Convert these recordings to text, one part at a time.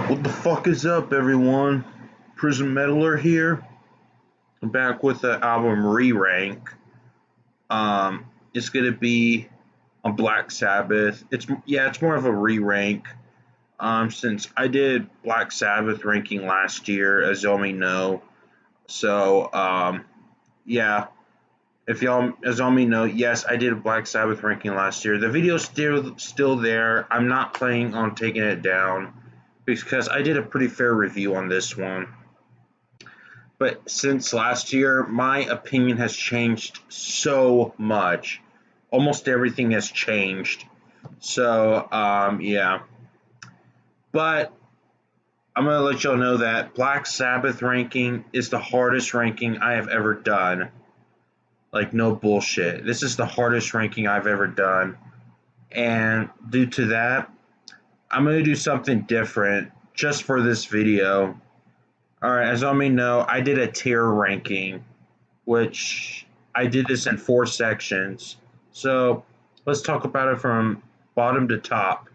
What the fuck is up, everyone? Prison Meddler here. I'm back with the album Re-Rank. It's gonna be on Black Sabbath. It's more of a re-rank. Since I did Black Sabbath ranking last year, as y'all may know. So, yeah, if y'all, as y'all may know, yes, I did a Black Sabbath ranking last year. The video's still there. I'm not planning on taking it down because I did a pretty fair review on this one. But since last year, my opinion has changed so much. Almost everything has changed. So, yeah. But I'm going to let y'all know that Black Sabbath ranking is the hardest ranking I have ever done. Like, no bullshit. This is the hardest ranking I've ever done. And due to that, I'm going to do something different just for this video. Alright, as all may know, I did a tier ranking, which I did this in 4 sections. So let's talk about it from bottom to top.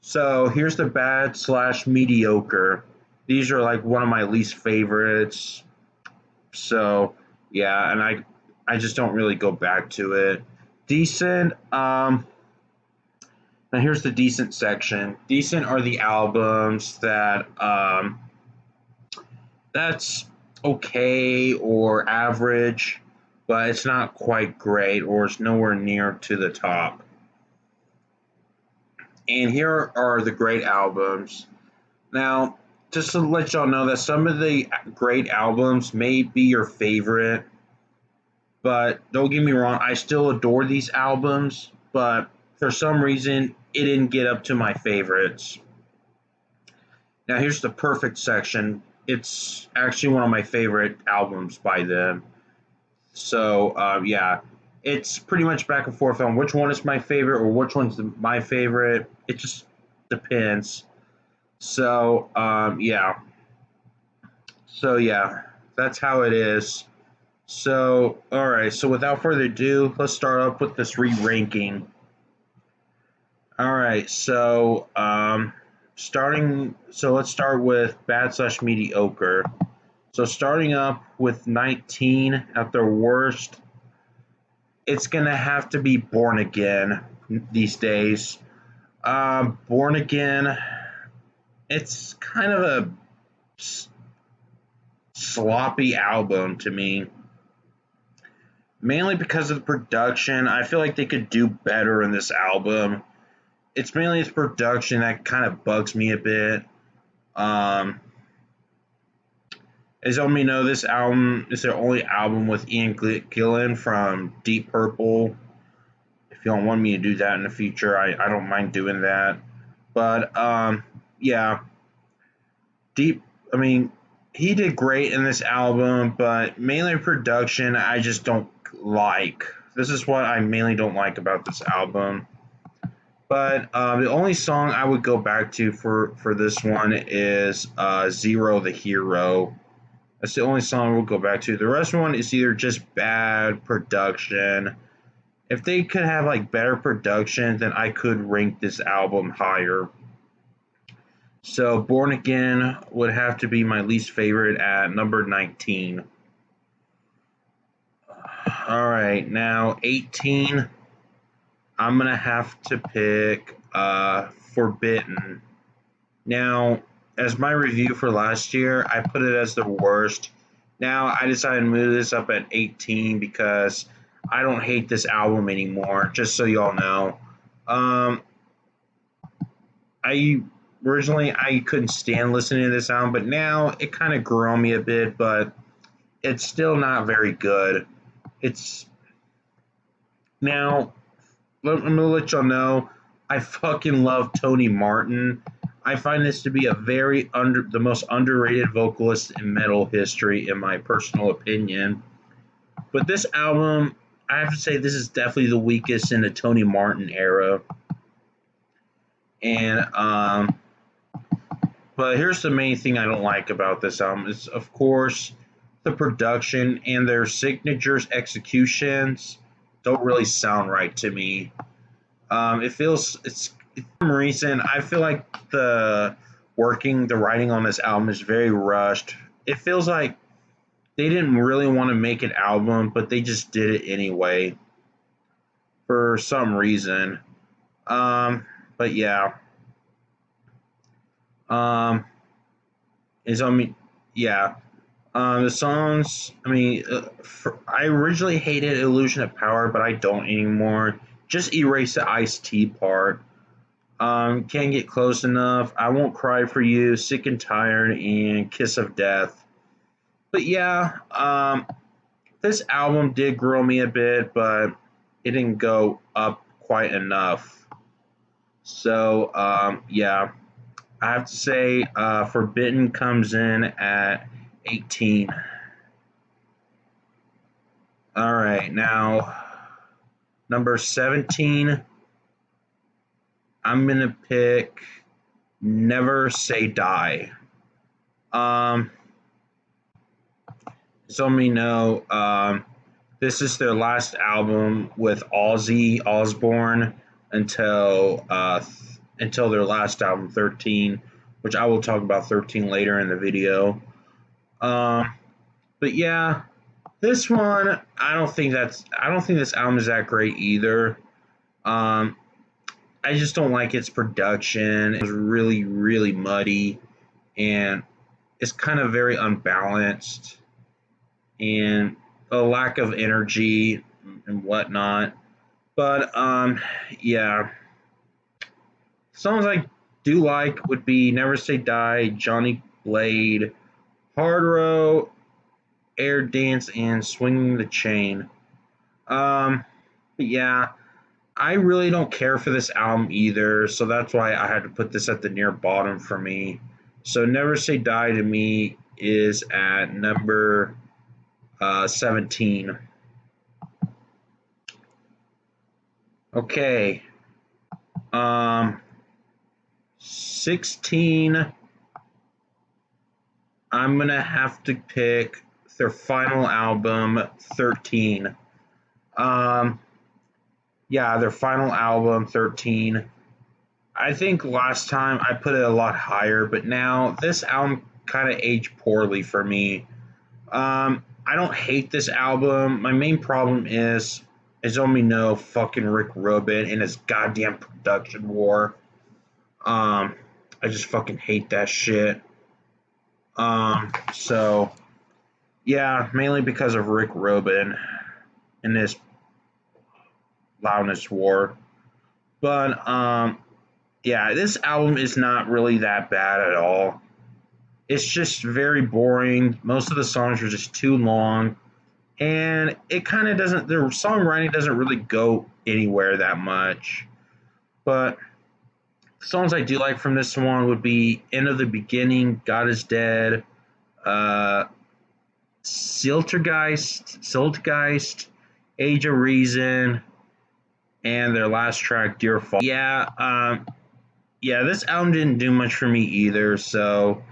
So here's the bad / mediocre. These are like one of my least favorites. So yeah, and I just don't really go back to it. Decent, now here's the decent section. Decent are the albums that's okay or average, but it's not quite great or it's nowhere near to the top. And here are the great albums. Now, just to let y'all know that some of the great albums may be your favorite, but don't get me wrong, I still adore these albums, but for some reason, it didn't get up to my favorites. Now, here's the perfect section. It's actually one of my favorite albums by them. So, yeah, it's pretty much back and forth on which one is my favorite or which one's my favorite. It just depends. So, yeah. So, yeah, that's how it is. So, alright, so without further ado, let's start up with this re-ranking. Alright, so, let's start with bad / mediocre. So starting up with 19 at their worst, it's gonna have to be Born Again these days. Born Again, it's kind of a sloppy album to me. Mainly because of the production. I feel like they could do better in this album. It's mainly its production that kind of bugs me a bit. As you may know, this album is their only album with Ian Gillan from Deep Purple. If you don't want me to do that in the future, I don't mind doing that. But, yeah. He did great in this album, but mainly production, I just don't like. This is what I mainly don't like about this album. But the only song I would go back to for this one is Zero the Hero. That's the only song we'll go back to. The rest one is either just bad production. If they could have like better production, then I could rank this album higher. So Born Again would have to be my least favorite at number 19. Alright, now 18. I'm going to have to pick Forbidden. Now, as my review for last year, I put it as the worst. Now, I decided to move this up at 18 because I don't hate this album anymore, just so y'all know. Originally, I couldn't stand listening to this album, but now it kind of grew on me a bit, but it's still not very good. Now, I'm going to let y'all know, I fucking love Tony Martin. I find this to be the most underrated vocalist in metal history, in my personal opinion. But this album, I have to say, this is definitely the weakest in the Tony Martin era. And, but here's the main thing I don't like about this album is, of course, the production and their signatures executions don't really sound right to me. For some reason, I feel like the working, the writing on this album is very rushed. It feels like they didn't really want to make an album, but they just did it anyway for some reason. Um, but yeah, um, it's I mean, yeah. The songs, I originally hated Illusion of Power, but I don't anymore. Just erase the Ice T part. Can't Get Close Enough, I Won't Cry for You, Sick and Tired, and Kiss of Death. But yeah, this album did grow me a bit, but it didn't go up quite enough. So, yeah, I have to say Forbidden comes in at 18. All right, now number 17, I'm going to pick Never Say Die. Um, so let me know. This is their last album with Ozzy Osbourne until their last album, 13, which I will talk about 13 later in the video. Um, but yeah, this one I don't think this album is that great either. Um, I just don't like its production. It's really really muddy and it's kind of very unbalanced and a lack of energy and whatnot. But yeah, songs I do like would be Never Say Die, Johnny Blade, Hard Row, Air Dance, and Swinging the Chain. But yeah, I really don't care for this album either, so that's why I had to put this at the near bottom for me. So Never Say Die to me is at number 17. Okay. 16, I'm going to have to pick their final album, 13. Um, yeah, their final album, 13. I think last time I put it a lot higher, but now this album kind of aged poorly for me. I don't hate this album. My main problem is only no fucking Rick Rubin and his goddamn production war. Um, I just fucking hate that shit. So yeah, mainly because of Rick Rubin and his loudness war. But yeah, this album is not really that bad at all. It's just very boring. Most of the songs are just too long, and it kind of doesn't. The songwriting doesn't really go anywhere that much. But songs I do like from this one would be "End of the Beginning," "God Is Dead," uh, Siltergeist, Age of Reason, and their last track, Dear Fall. Yeah, yeah, this album didn't do much for me either, so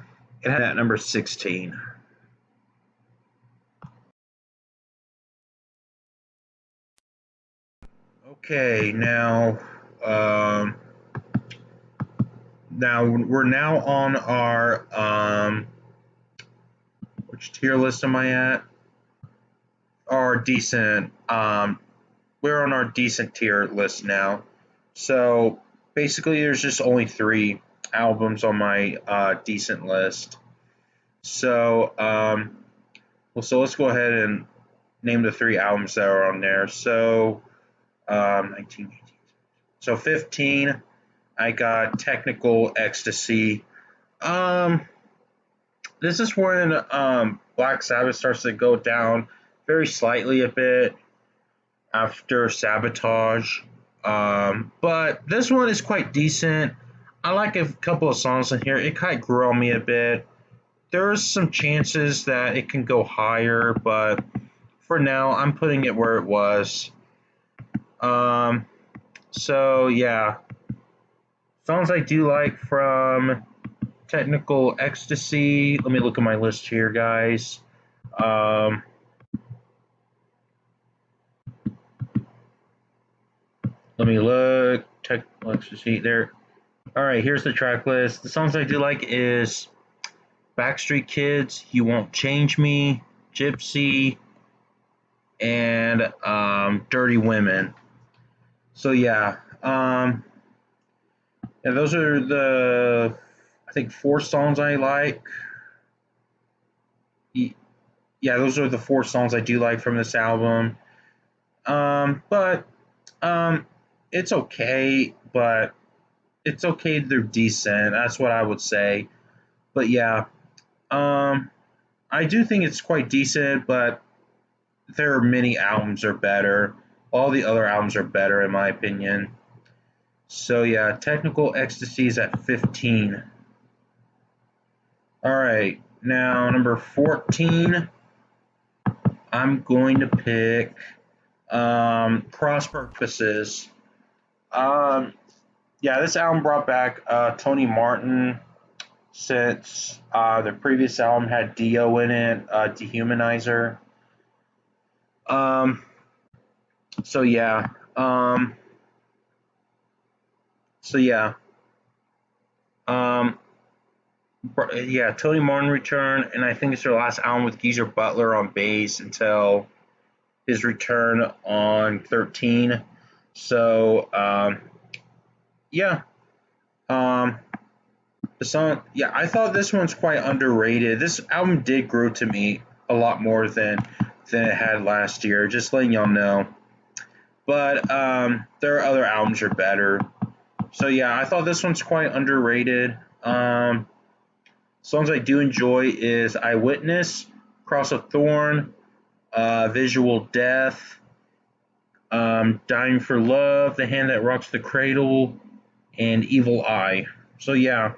it had at number 16. Okay, um, now we're now on our which tier list am I at? Our decent we're on our decent tier list now. So basically, there's just only 3 albums on my decent list. So so let's go ahead and name the 3 albums that are on there. So 19, so 15, I got Technical Ecstasy. Um, this is when Black Sabbath starts to go down very slightly a bit after Sabotage. But this one is quite decent. I like a couple of songs in here. It kind of grew on me a bit. There's some chances that it can go higher, but for now, I'm putting it where it was. Um, so yeah, songs I do like from Technical Ecstasy. Let me look at my list here, guys. Um, let me look. Technical Ecstasy there. All right, here's the track list. The songs I do like is Backstreet Kids, You Won't Change Me, Gypsy, and Dirty Women. So yeah, those are the I think four songs I like. Yeah, those are the four songs I do like from this album. But um, it's okay, but it's okay. They're decent. That's what I would say. But yeah, um, I do think it's quite decent. But there are many albums are better. All the other albums are better in my opinion. So yeah, Technical Ecstasy is at 15. All right, now number 14. I'm going to pick Cross Purposes. Um, yeah, this album brought back Tony Martin since the previous album had Dio in it, Dehumanizer. Um, so yeah, um, so yeah, um, yeah. Tony Martin returned, and I think it's their last album with Geezer Butler on bass until his return on 13. So yeah, um, the song, yeah, I thought this one's quite underrated. This album did grow to me a lot more than it had last year. Just letting y'all know. But their other albums are better. So yeah, I thought this one's quite underrated. Songs I do enjoy is "Eyewitness," "Cross of Thorn," "Visual Death," "Dying for Love," "The Hand That Rocks the Cradle," and "Evil Eye." So yeah,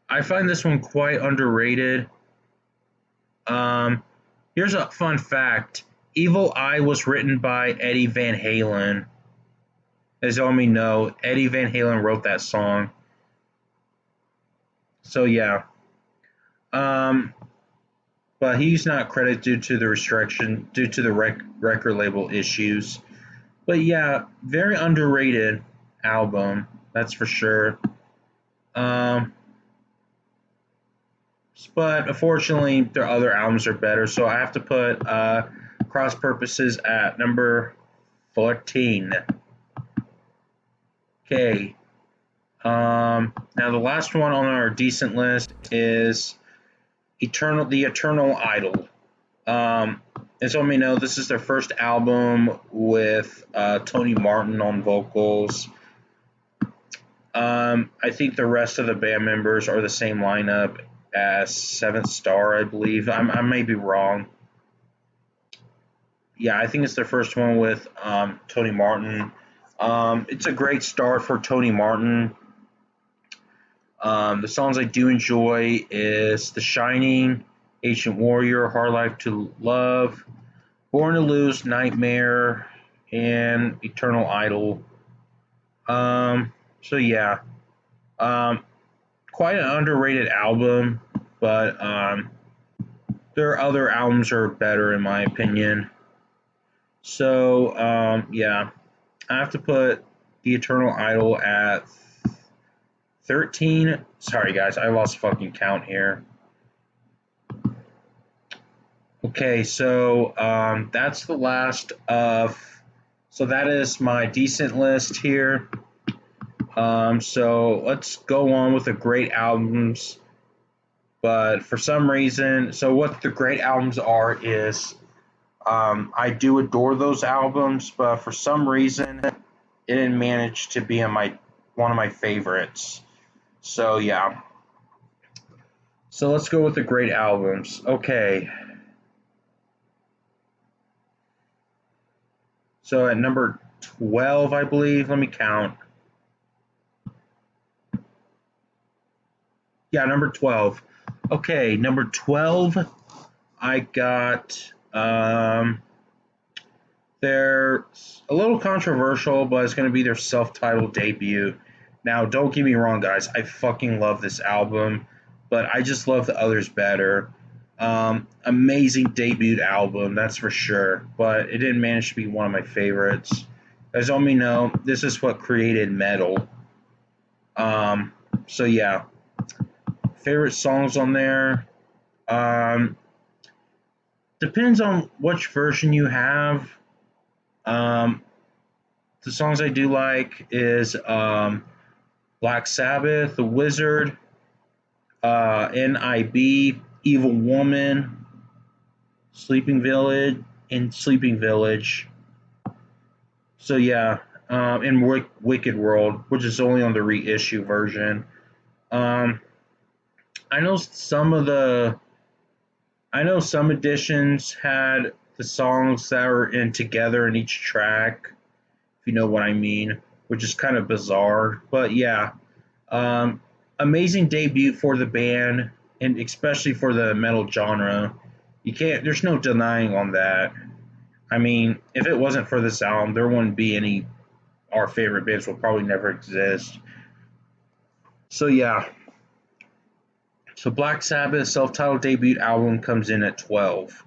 I find this one quite underrated. Um, Here's a fun fact: "Evil Eye" was written by Eddie Van Halen. As you all may know, Eddie Van Halen wrote that song. So yeah, um, but he's not credited due to the restriction due to the record label issues. But yeah, very underrated album, that's for sure. Um, but unfortunately, their other albums are better, so I have to put Cross Purposes at number 14. Okay. Now the last one on our decent list is The Eternal Idol. Um, as all may know, this is their first album with Tony Martin on vocals. I think the rest of the band members are the same lineup as Seventh Star, I believe. I may be wrong. Yeah, I think it's their first one with Tony Martin. It's a great start for Tony Martin. The songs I do enjoy is The Shining, Ancient Warrior, Hard Life to Love, Born to Lose, Nightmare, and Eternal Idol. So yeah, um, quite an underrated album, but their other albums are better in my opinion. So yeah, I have to put The Eternal Idol at 13. Sorry guys, I lost fucking count here. Okay, so that's the last of. So that is my decent list here. So let's go on with the great albums. But for some reason, so what the great albums are is I do adore those albums, but for some reason, it didn't manage to be in my one of my favorites. So yeah. So let's go with the great albums. Okay. So at number 12, I believe, let me count. Yeah, number 12. Okay, number 12, I got they're a little controversial, but it's going to be their self-titled debut. Now, don't get me wrong, guys. I fucking love this album, but I just love the others better. Amazing debut album, that's for sure, but it didn't manage to be one of my favorites. As all me know, this is what created metal. Um, so yeah, favorite songs on there. Um, Depends on which version you have. Um, the songs I do like is Black Sabbath, The Wizard, NIB, Evil Woman, Sleeping Village, and Sleeping Village. So yeah, in Wicked World, which is only on the reissue version. Um, I know some of the, I know some editions had the songs that were in together in each track, if you know what I mean, which is kind of bizarre. But yeah, um, amazing debut for the band, and especially for the metal genre. You can't, there's no denying on that. I mean, if it wasn't for this album, there wouldn't be any. Our favorite bands will probably never exist. So yeah, so Black Sabbath's self-titled debut album comes in at 12.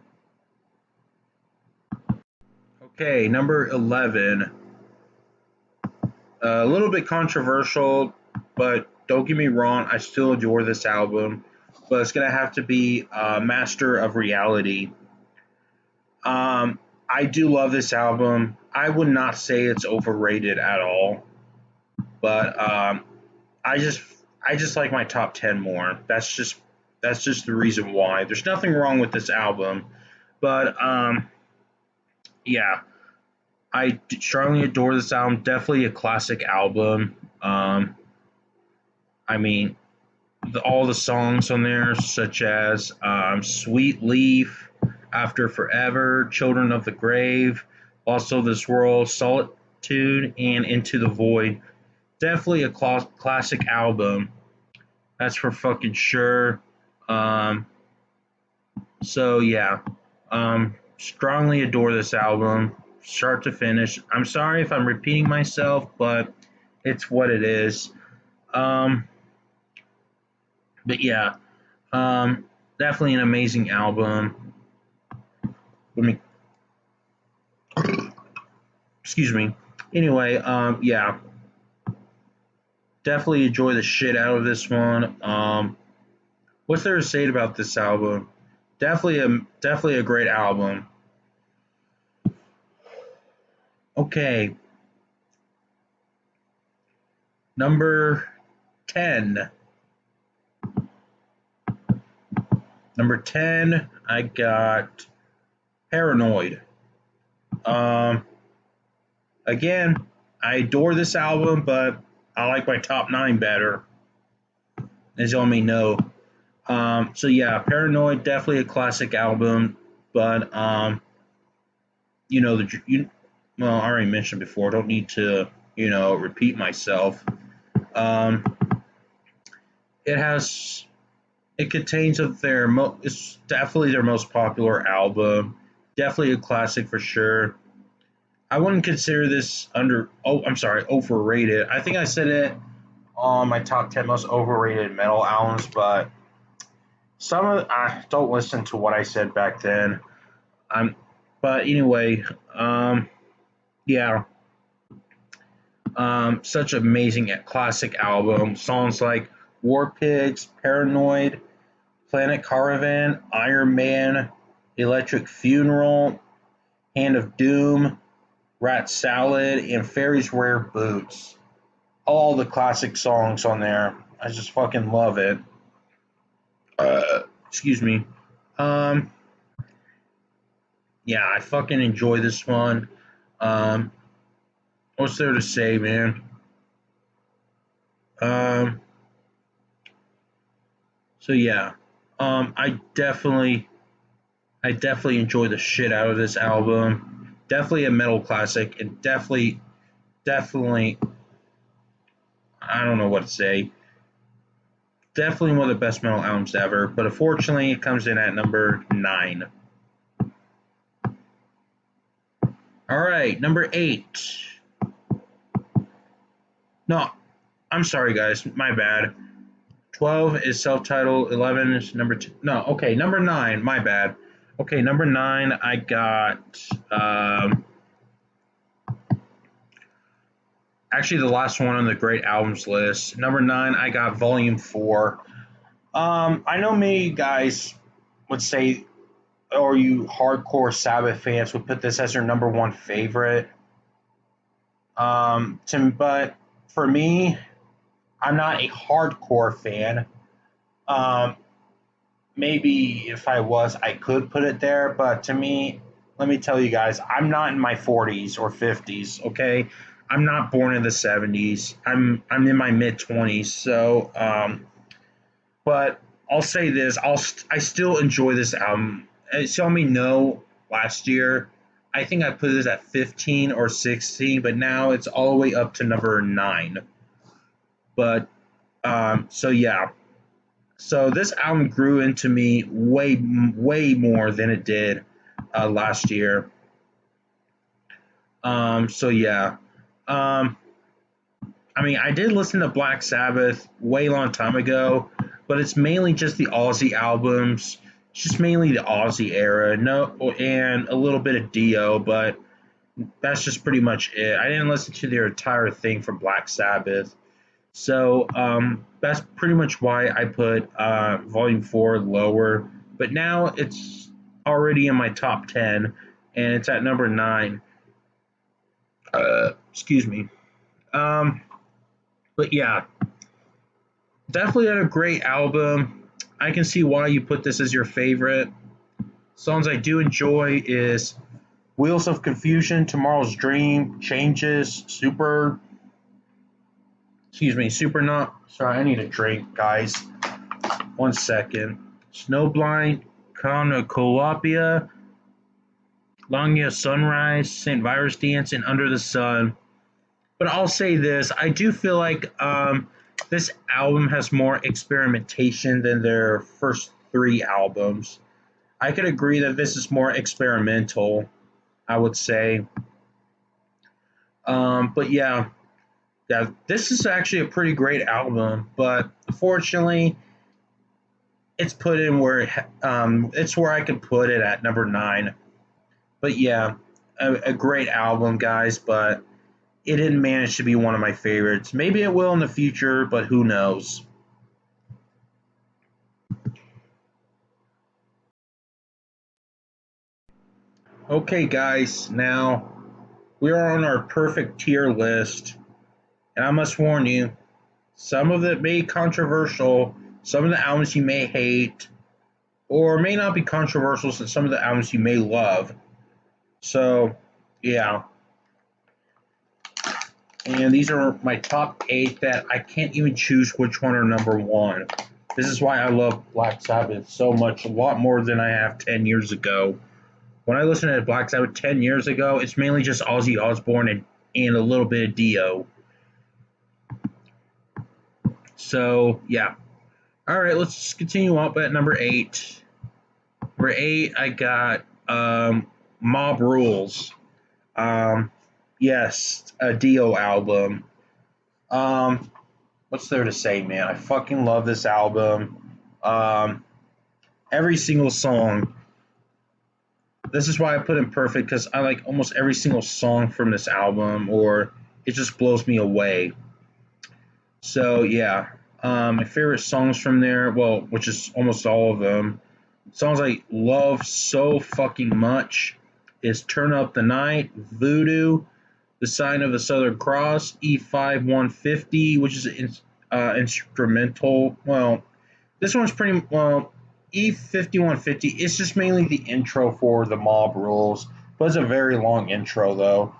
Okay, number 11. A little bit controversial, but don't get me wrong, I still adore this album. But it's gonna have to be Master of Reality. Um, I do love this album. I would not say it's overrated at all, but I just I just like my top 10 more. That's just the reason why. There's nothing wrong with this album, but yeah, I strongly adore this album. Definitely a classic album. I mean, all the songs on there, such as "Sweet Leaf," "After Forever," "Children of the Grave," also "This World," "Solitude," and "Into the Void." Definitely a classic album. That's for fucking sure. Um, so yeah, strongly adore this album, start to finish. I'm sorry if I'm repeating myself, but it's what it is. Um, but yeah, definitely an amazing album. Let me, excuse me. Anyway, yeah, definitely enjoy the shit out of this one. What's there to say about this album? Definitely a great album. Okay, number 10. Number 10, I got Paranoid. Um, Again, I adore this album, but I like my top 9 better, as y'all may know. So yeah, Paranoid, definitely a classic album, but you know, well, I already mentioned before, don't need to, repeat myself. Um, it has it contains of their it's definitely their most popular album. Definitely a classic for sure. I wouldn't consider this I'm sorry, overrated. I think I said it on my top 10 most overrated metal albums, but I don't listen to what I said back then. I'm but anyway, yeah. Such amazing classic album. Songs like War Pigs, Paranoid, Planet Caravan, Iron Man, Electric Funeral, Hand of Doom, Rat Salad, and Fairy's Rare Boots. All the classic songs on there. I just fucking love it. Excuse me. Um, yeah, I fucking enjoy this one. Um, what's there to say, man? Um, so yeah, I definitely enjoy the shit out of this album. Definitely a metal classic, and definitely, I don't know what to say. Definitely one of the best metal albums ever, but unfortunately, it comes in at number 9. All right, number 8. No, I'm sorry, guys, my bad. 12 is self-titled. 11 is number 2. No, okay, number 9. My bad. Okay, number 9. I got actually the last one on the great albums list. Number 9, I got Volume 4. I know many guys would say, or you hardcore Sabbath fans would put this as your number one favorite. But for me, I'm not a hardcore fan. Um, Maybe if I was, I could put it there. But to me, let me tell you guys, I'm not in my 40s or 50s. Okay, I'm not born in the 70s. I'm in my mid 20s. But I'll say this: I still enjoy this album. Tell Me No last year, I think I put this at 15 or 16, but now it's all the way up to number 9. But so yeah, so this album grew into me way more than it did last year. So yeah, um, I mean, I did listen to Black Sabbath way long time ago, but it's mainly just the Aussie albums. It's just mainly the Aussie era, no, and a little bit of Dio, but that's just pretty much it. I didn't listen to their entire thing from Black Sabbath. So that's pretty much why I put Volume 4 lower. But now it's already in my top 10, and it's at number 9. Excuse me. Um, but yeah, definitely a great album. I can see why you put this as your favorite. Songs I do enjoy is Wheels of Confusion, Tomorrow's Dream, Changes, Super Not. Sorry, I need a drink, guys. 1 second. Snowblind, Cornucopia, Longya Sunrise, St. Virus Dance, and Under the Sun. But I'll say this: I do feel like this album has more experimentation than their first 3 albums. I could agree that this is more experimental, I would say. But yeah, this is actually a pretty great album. But unfortunately, it's put in where it's where I could put it at number 9. But yeah, a great album, guys. But it didn't manage to be one of my favorites. Maybe it will in the future, but who knows? Okay, guys, now we are on our perfect tier list, and I must warn you, some of it may be controversial, some of the albums you may hate, or may not be controversial, since some of the albums you may love. So, yeah. And these are my top 8 that I can't even choose which one are number 1. This is why I love Black Sabbath so much, a lot more than I have 10 years ago. When I listened to Black Sabbath 10 years ago, it's mainly just Ozzy Osbourne and a little bit of Dio. So, yeah. All right, let's continue up at number 8. Number 8, I got Mob Rules. Yes, a Dio album. Um, what's there to say, man? I fucking love this album. Every single song. This is why I put it perfect, because I like almost every single song from this album, or it just blows me away. So yeah, my favorite songs from there, well, which is almost all of them, songs I love so fucking much is "Turn Up the Night," "Voodoo," "The Sign of the Southern Cross," E5 150, which is instrumental. Well, this one's pretty well. E5150. It's just mainly the intro for the Mob Rules, but it's a very long intro though.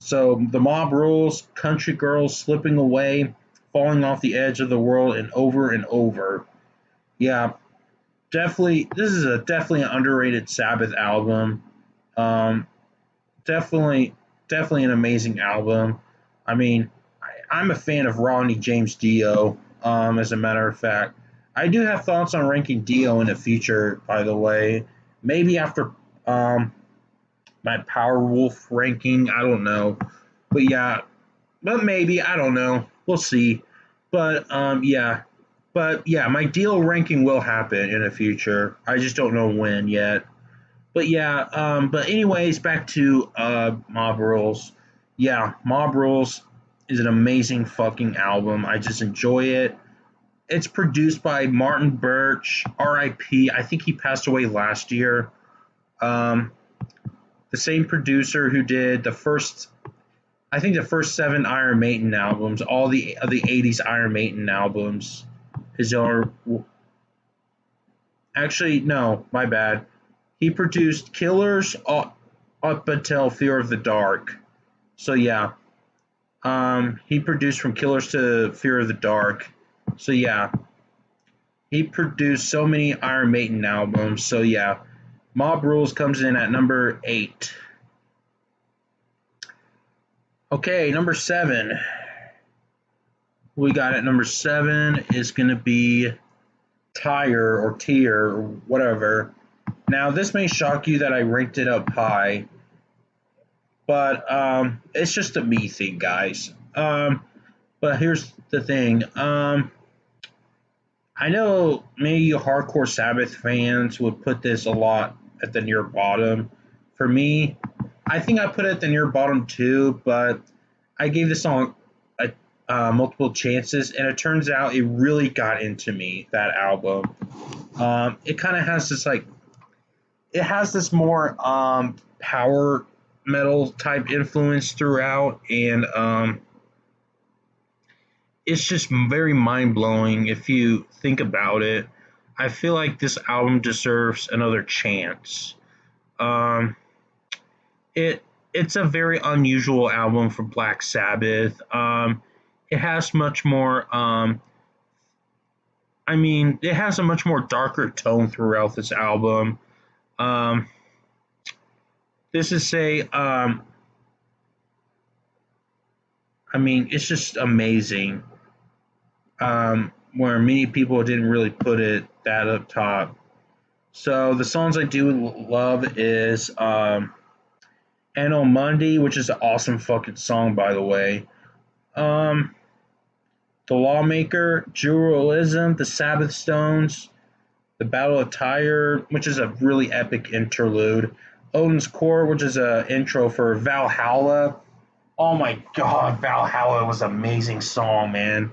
So the Mob Rules, Country Girls, Slipping Away, Falling Off the Edge of the World, and Over and Over. Yeah, definitely. This is a definitely an underrated Sabbath album. Um, definitely, definitely an amazing album. I mean, I'm a fan of Ronnie James Dio. As a matter of fact, I do have thoughts on ranking Dio in the future. By the way, maybe after um, my Power Wolf ranking. I don't know, but yeah, but maybe I don't know. We'll see. But yeah, my Dio ranking will happen in the future. I just don't know when yet. But yeah, but anyways, back to Mob Rules. Yeah, Mob Rules. is an amazing fucking album. I just enjoy it. It's produced by Martin Birch, R.I.P. I think he passed away last year. Um, the same producer who did I think the first 7 Iron Maiden albums, all the '80s Iron Maiden albums. His are actually no, my bad. He produced Killers up until Fear of the Dark. So yeah, he produced from Killers to Fear of the Dark. So yeah, he produced so many Iron Maiden albums. So yeah, Mob Rules comes in at number 8. Okay, number 7. We got at number 7 is going to be Tire or Tier or whatever. Now, this may shock you that I ranked it up high, but it's just a me thing, guys. But here's the thing. I know many you hardcore Sabbath fans would put this a lot at the near bottom. For me, I think I put it at the near bottom too, but I gave this song multiple chances, and it turns out it really got into me, that album. It kind of has this it has this more power metal type influence throughout, and it's just very mind blowing if you think about it. I feel like this album deserves another chance. Um, it's a very unusual album for Black Sabbath. It has much more. It has a much more darker tone throughout this album. Um, this is say, it's just amazing. Where many people didn't really put it that up top. So the songs I do love is Anno Mundi, which is an awesome fucking song, by the way. Um, the Lawmaker, Jewelrism, the Sabbath Stones, the Battle of Tyre, which is a really epic interlude. Odin's Core, which is an intro for Valhalla. Oh my god, Valhalla was an amazing song, man.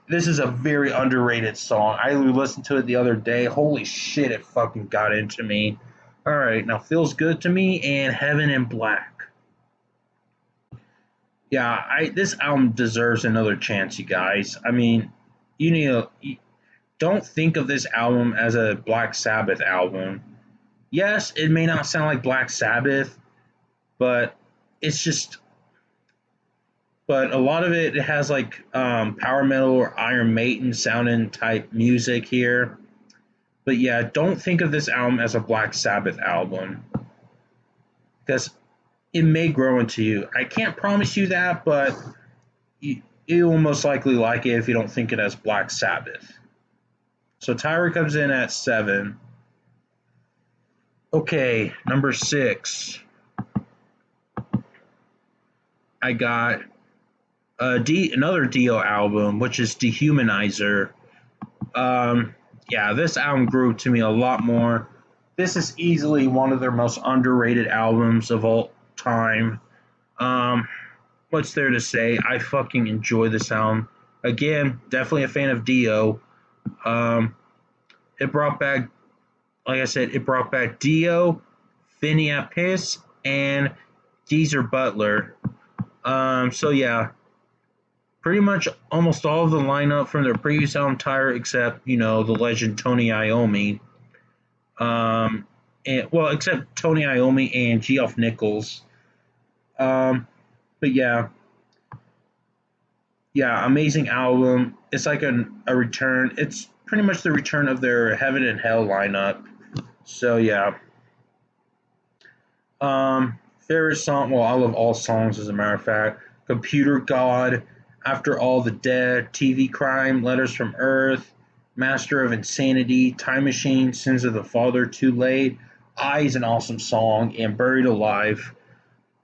This is a very underrated song. I listened to it the other day. Holy shit, it fucking got into me. Alright, now Feels Good to Me and Heaven in Black. Yeah, this album deserves another chance, you guys. You need to don't think of this album as a Black Sabbath album. Yes, it may not sound like Black Sabbath, but it's just but a lot of it has power metal or Iron Maiden sounding type music here. But yeah, don't think of this album as a Black Sabbath album because it may grow into you. I can't promise you that, but you will most likely like it if you don't think it as Black Sabbath. So Tyra comes in at 7. Okay, number 6. I got another Dio album, which is Dehumanizer. Yeah, this album grew to me a lot more. This is easily one of their most underrated albums of all time. What's there to say? I fucking enjoy this album. Again, definitely a fan of Dio. Um, it brought back, like I said, it brought back Dio, Phineas Piss, and Geezer Butler. So yeah, pretty much almost all of the lineup from their previous album, Tire, except the legend Tony Iommi. Except Tony Iommi and Geoff Nichols. But yeah, amazing album. It's like a return. It's pretty much the return of their Heaven and Hell lineup. So yeah. Favorite song? Well, I love all songs as a matter of fact. Computer God, After All the Dead, TV Crime, Letters from Earth, Master of Insanity, Time Machine, Sins of the Father, Too Late. I is an awesome song, and Buried Alive.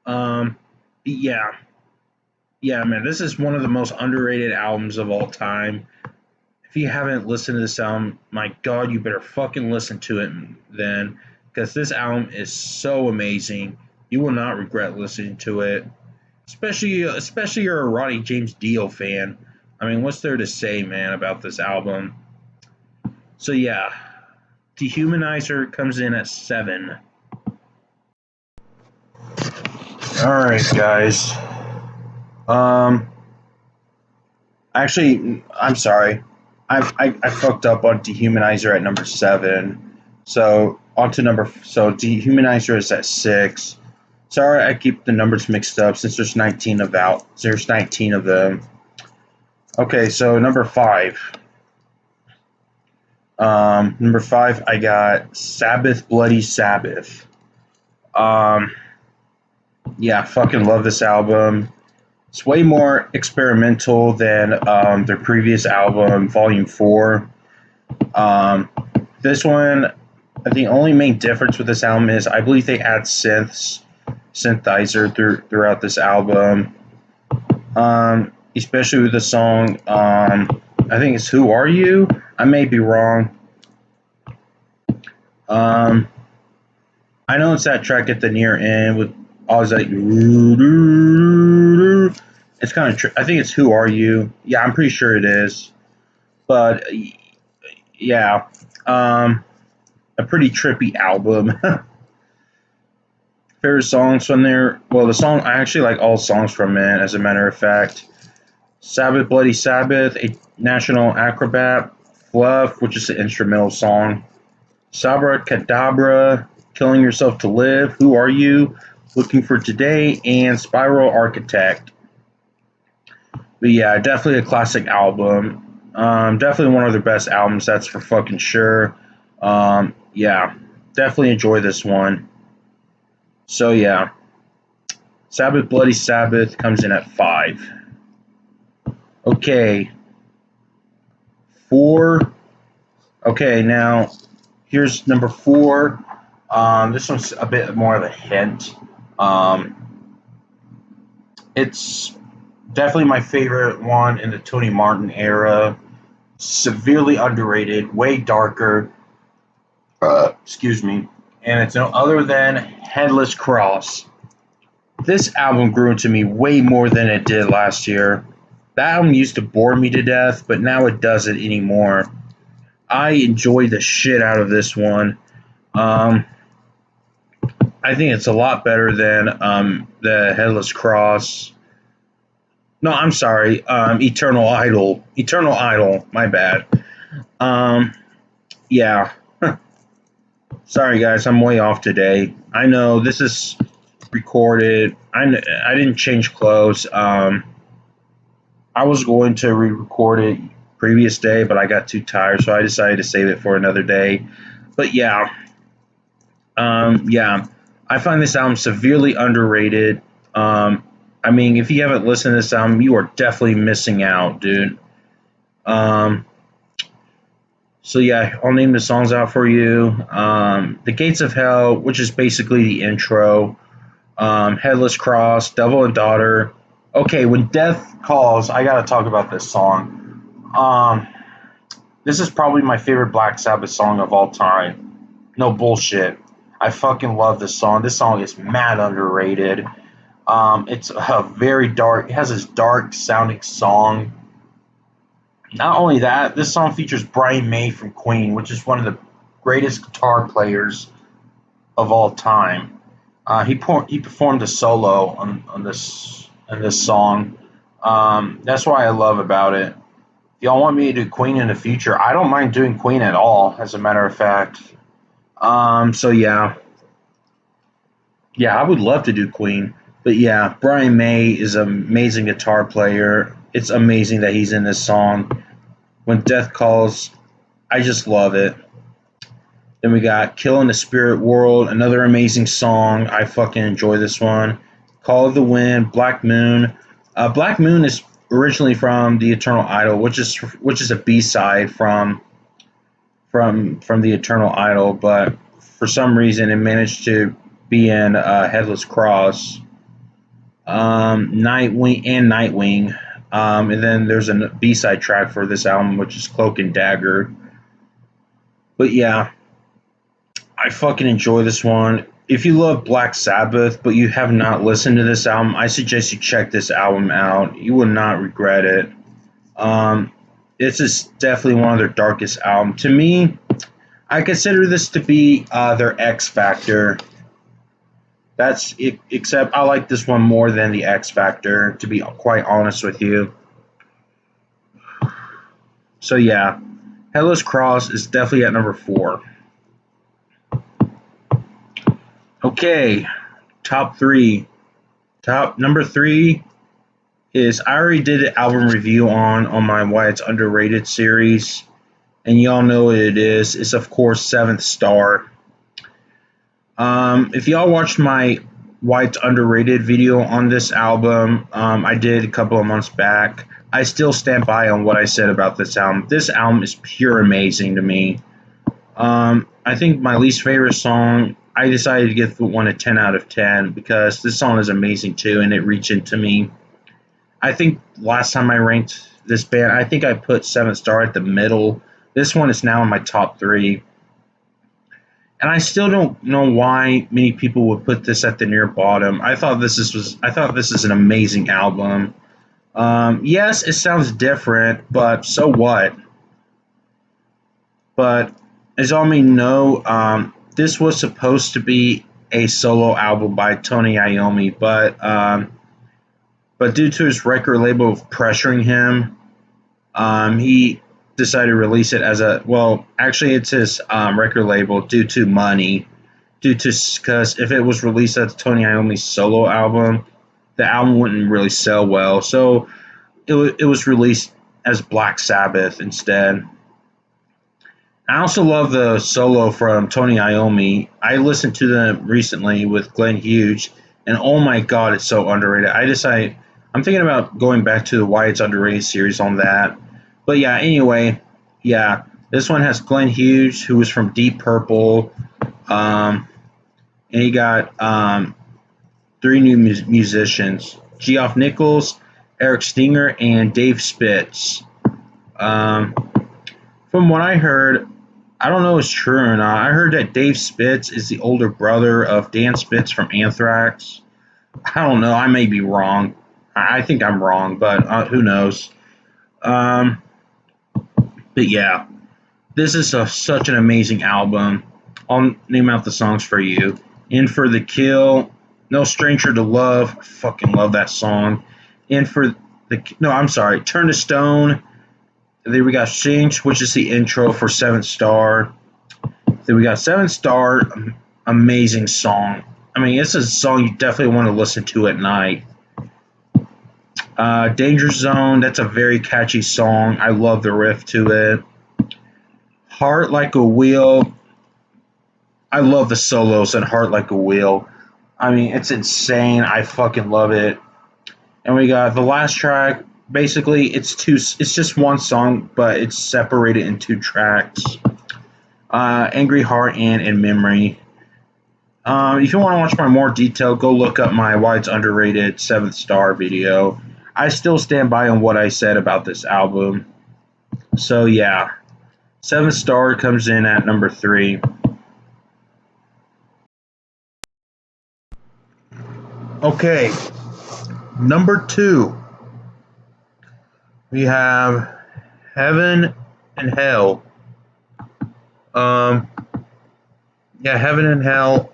Um, yeah, yeah, man, this is one of the most underrated albums of all time. If you haven't listened to this album, my God, you better fucking listen to it then, because this album is so amazing. You will not regret listening to it. Especially you're a Ronnie James Dio fan. I mean, what's there to say, man, about this album? So yeah, Dehumanizer comes in at 7. All right, guys. Um, Actually, I'm sorry. I fucked up on Dehumanizer at number 7. So on to Dehumanizer is at 6. Sorry, I keep the numbers mixed up since there's 19 of them. Okay, so number 5. Number 5, I got Sabbath, Bloody Sabbath. Um, yeah, I fucking love this album. It's way more experimental than their previous album, Volume 4. Um, this one, the only main difference with this album is I believe they add synthesizer throughout this album. Especially with the song, I think it's "Who Are You." I may be wrong. Um, I know it's that track at the near end with all like. It's kind of. I think it's "Who Are You." Yeah, I'm pretty sure it is. But yeah, a pretty trippy album. Favorite songs from there? Well, the song I actually like all songs from it. As a matter of fact, Sabbath, Bloody Sabbath, a National Acrobat, Fluff, which is an instrumental song, Sabra Cadabra, Killing Yourself to Live, Who Are You, Looking for Today, and Spiral Architect. But yeah, definitely a classic album. Definitely one of their best albums, that's for fucking sure. Yeah, definitely enjoy this one. So yeah, Sabbath, Bloody Sabbath comes in at 5. Okay, 4. Okay, now here's number 4. This one's a bit more of a hint. Um, it's definitely my favorite one in the Tony Martin era. Severely underrated, way darker. Excuse me. And it's no other than Headless Cross. This album grew into me way more than it did last year. That album used to bore me to death, but now it doesn't anymore. I enjoy the shit out of this one. Um, I think it's a lot better than the Headless Cross. No, I'm sorry. Eternal Idol. Eternal Idol. My bad. Um, yeah. Sorry, guys. I'm way off today. I know this is recorded. I didn't change clothes. I was going to re-record it previous day, but I got too tired, so I decided to save it for another day. But yeah, yeah, I find this album severely underrated. I mean, if you haven't listened to this album, you are definitely missing out, dude. Um, so yeah, I'll name the songs out for you. The Gates of Hell, which is basically the intro. Headless Cross, Devil and Daughter. Okay, when Death Calls, I gotta talk about this song. This is probably my favorite Black Sabbath song of all time. No bullshit. I fucking love this song. This song is mad underrated. It's a very dark. It has this dark sounding song. Not only that, this song features Brian May from Queen, which is one of the greatest guitar players of all time. He performed a solo on this song. That's why I love about it. If y'all want me to do Queen in the future, I don't mind doing Queen at all. As a matter of fact. So yeah, I would love to do Queen. But yeah, Brian May is an amazing guitar player. It's amazing that he's in this song. When Death Calls, I just love it. Then we got Kill in the Spirit World, another amazing song. I fucking enjoy this one. Call of the Wind, Black Moon. Black Moon is originally from the Eternal Idol, which is a B side from the Eternal Idol, but for some reason it managed to be in Headless Cross, Nightwing, and then there's a B side track for this album, which is Cloak and Dagger. But yeah, I fucking enjoy this one. if you love Black Sabbath but you have not listened to this album, I suggest you check this album out. You will not regret it. Um, this is definitely one of their darkest albums. To me, I consider this to be their X Factor. That's it, except I like this one more than the X Factor, to be quite honest with you. So yeah, Headless Cross is definitely at number 4. Okay, top 3. Top number 3 is, I already did an album review on my Why It's Underrated series, and y'all know what it is. It's of course Seventh Star. If y'all watched my Why It's Underrated video on this album, I did a couple of months back. I still stand by on what I said about this album. This album is pure amazing to me. I think my least favorite song, I decided to give one a 10 out of 10 because this song is amazing too, and it reached into me. I think last time I ranked this band, I think I put Seventh Star at the middle. This one is now in my top 3. And I still don't know why many people would put this at the near bottom. I thought this is an amazing album. Yes, it sounds different, but so what? But as all may know, this was supposed to be a solo album by Tony Iommi, but due to his record label pressuring him, he decided to release it as a, well, actually it's his record label, due to money, because if it was released as Tony Iommi's solo album, the album wouldn't really sell well. So it was released as Black Sabbath instead. I also love the solo from Tony Iommi. I listened to them recently with Glenn Hughes, and oh my god, it's so underrated. I'm thinking about going back to the Why It's Underrated series on that. But yeah, anyway, yeah, this one has Glenn Hughes, who was from Deep Purple, and he got 3 new musicians: Geoff Nichols, Eric Stinger, and Dave Spitz. Um, from what I heard, I don't know if it's true or not. I heard that Dave Spitz is the older brother of Dan Spitz from Anthrax. I don't know. I may be wrong. I think I'm wrong, but who knows? Um, but yeah, this is such an amazing album. I'll name out the songs for you. In for the Kill, No Stranger to Love. I fucking love that song. In for the, no, I'm sorry. Turn to Stone. Then we got Sinch, which is the intro for Seventh Star. Then we got Seventh Star, amazing song. I mean, it's a song you definitely want to listen to at night. Danger Zone, that's a very catchy song. I love the riff to it. Heart Like a Wheel, I love the solos in Heart Like a Wheel. I mean, it's insane. I fucking love it. And we got the last track. Basically, it's just one song, but it's separated in 2 tracks. Angry Heart and In Memory. If you want to watch my more detail, go look up my Why It's Underrated Seventh Star video. I still stand by on what I said about this album. So yeah, Seventh Star comes in at number 3. Okay, number 2, we have Heaven and Hell. Um, yeah, Heaven and Hell.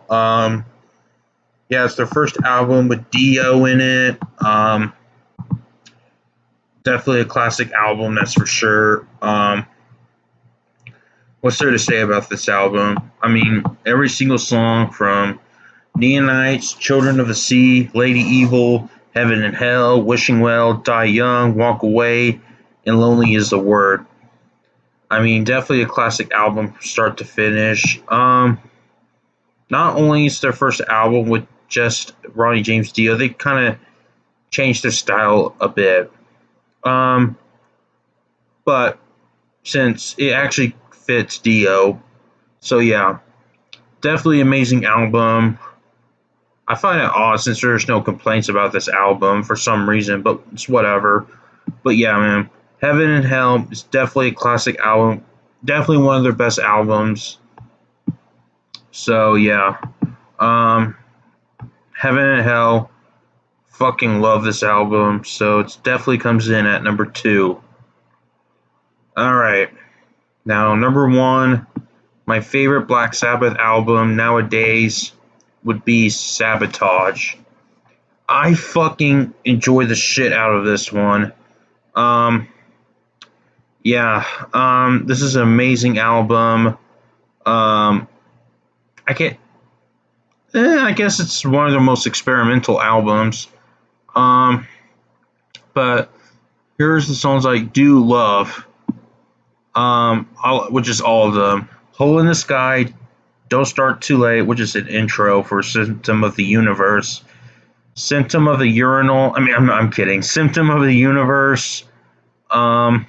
Yeah, it's their first album with Dio in it. Definitely a classic album, that's for sure. What's there to say about this album? I mean, every single song from Neonites, Children of the Sea, Lady Evil, Heaven and Hell, Wishing Well, Die Young, Walk Away, and Lonely is the Word. I mean, definitely a classic album from start to finish. Not only is their first album with just Ronnie James Dio, they kind of changed their style a bit. But since it actually fits Dio, so yeah, definitely amazing album. I find it odd since there's no complaints about this album for some reason, but it's whatever. But yeah, man, Heaven and Hell is definitely a classic album. Definitely one of their best albums. So yeah, Um, Heaven and Hell, fucking love this album, so it definitely comes in at number 2. Alright, now number 1, my favorite Black Sabbath album nowadays would be Sabotage. I fucking enjoy the shit out of this one. Um, yeah, this is an amazing album. I can't. I guess it's one of their most experimental albums. Um, but here's the songs I do love. Which is all of them. Hole in the Sky, Don't Start Too Late, which is an intro for Symptom of the Universe. Symptom of the Urinal. I mean, I'm kidding. Symptom of the Universe. Um,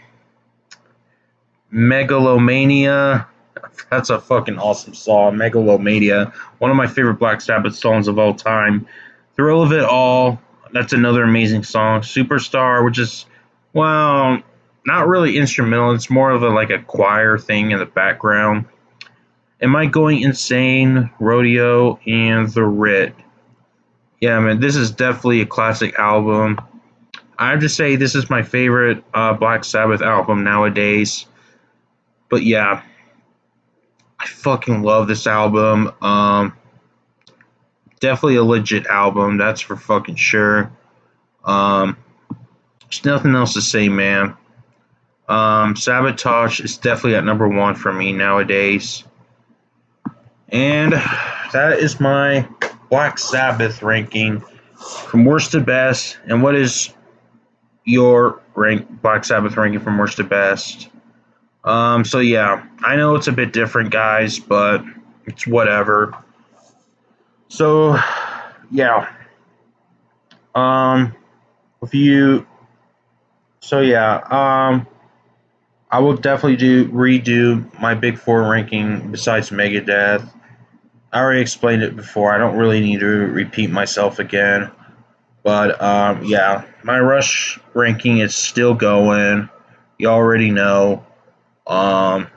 Megalomania. That's a fucking awesome song. Megalomania. One of my favorite Black Sabbath songs of all time. Thrill of It All. That's another amazing song. Superstar, which is, well, not really instrumental. It's more of like a choir thing in the background. Am I Going Insane? Rodeo and The Writ. Yeah, man, this is definitely a classic album. I have to say this is my favorite Black Sabbath album nowadays. But yeah, I fucking love this album. Definitely a legit album, that's for fucking sure. Um, there's nothing else to say, man. Sabotage is definitely at number 1 for me nowadays. And that is my Black Sabbath ranking from worst to best. And what is your Black Sabbath ranking from worst to best? So yeah, I know it's a bit different, guys, but it's whatever. So yeah, if you, so yeah, I will definitely redo my big 4 ranking besides Megadeth. I already explained it before. I don't really need to repeat myself again. But yeah, my Rush ranking is still going. You already know. Um,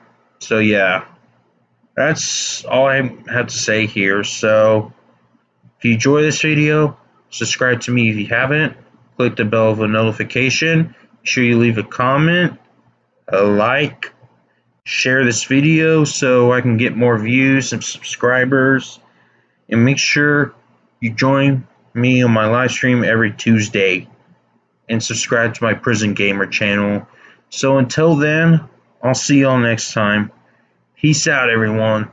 so yeah, that's all I have to say here. So if you enjoy this video, subscribe to me if you haven't. Click the bell for notification. Make sure you leave a comment, a like, share this video so I can get more views and subscribers. And make sure you join me on my live stream every Tuesday. And subscribe to my Prison Gamer channel. So until then, I'll see y'all next time. Peace out, everyone.